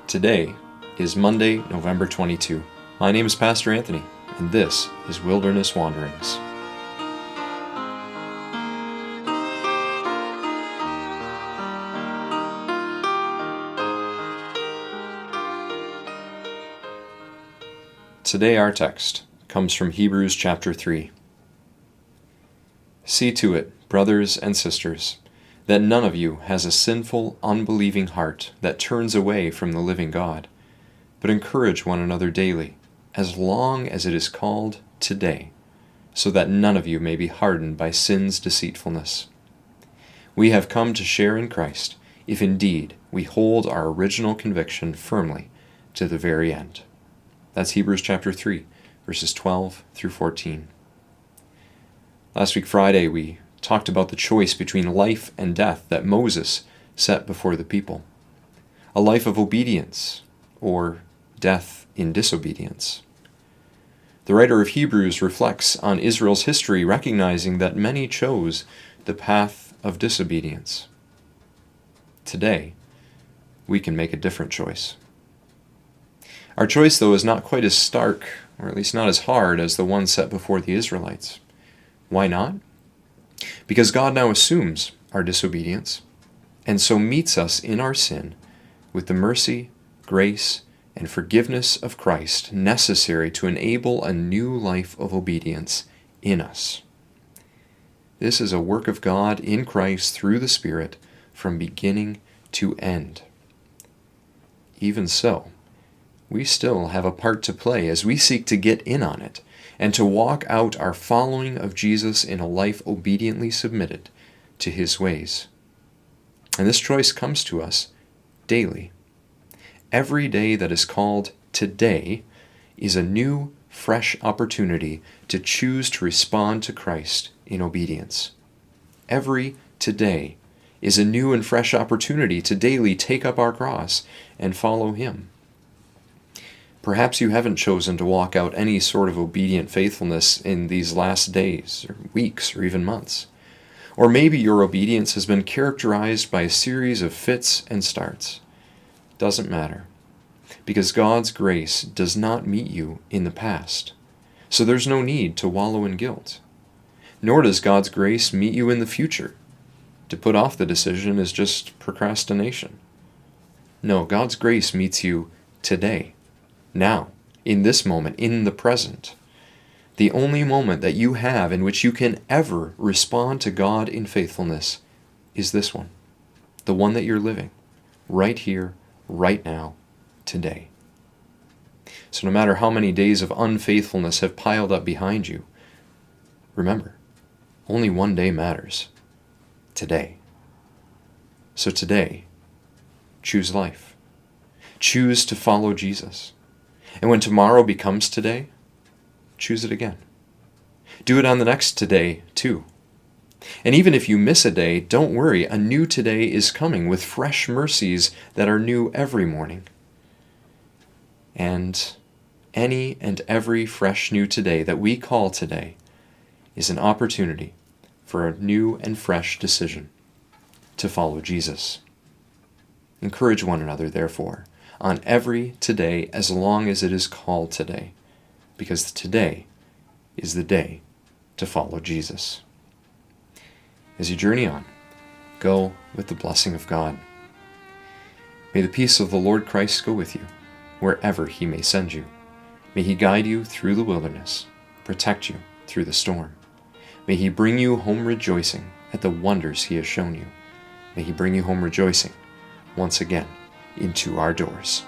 Today is Monday, November 22. My name is Pastor Anthony, and this is Wilderness Wanderings. Today our text comes from Hebrews chapter 3. See to it, brothers and sisters, that none of you has a sinful, unbelieving heart that turns away from the living God, but encourage one another daily, as long as it is called today, so that none of you may be hardened by sin's deceitfulness. We have come to share in Christ, if indeed we hold our original conviction firmly to the very end. That's Hebrews chapter 3, verses 12 through 14. Last week, Friday, we talked about the choice between life and death that Moses set before the people. A life of obedience or death in disobedience. The writer of Hebrews reflects on Israel's history, recognizing that many chose the path of disobedience. Today, we can make a different choice. Our choice, though, is not quite as stark, or at least not as hard, as the one set before the Israelites. Why not? Because God now assumes our disobedience, and so meets us in our sin with the mercy, grace, and forgiveness of Christ necessary to enable a new life of obedience in us. This is a work of God in Christ through the Spirit from beginning to end. Even so, we still have a part to play as we seek to get in on it and to walk out our following of Jesus in a life obediently submitted to His ways. And this choice comes to us daily. Every day that is called today is a new, fresh opportunity to choose to respond to Christ in obedience. Every today is a new and fresh opportunity to daily take up our cross and follow Him. Perhaps you haven't chosen to walk out any sort of obedient faithfulness in these last days, or weeks, or even months. Or maybe your obedience has been characterized by a series of fits and starts. Doesn't matter, because God's grace does not meet you in the past, so there's no need to wallow in guilt. Nor does God's grace meet you in the future. To put off the decision is just procrastination. No, God's grace meets you today. Now, in this moment, in the present, the only moment that you have in which you can ever respond to God in faithfulness is this one, the one that you're living, right here, right now, today. So no matter how many days of unfaithfulness have piled up behind you, remember, only one day matters, today. So today, choose life. Choose to follow Jesus. And when tomorrow becomes today, choose it again. Do it on the next today, too. And even if you miss a day, don't worry. A new today is coming with fresh mercies that are new every morning. And any and every fresh new today that we call today is an opportunity for a new and fresh decision to follow Jesus. Encourage one another, therefore, on every today as long as it is called today, because today is the day to follow Jesus. As you journey on, go with the blessing of God. May the peace of the Lord Christ go with you wherever He may send you. May He guide you through the wilderness, protect you through the storm. May He bring you home rejoicing at the wonders He has shown you. May He bring you home rejoicing once again into our doors.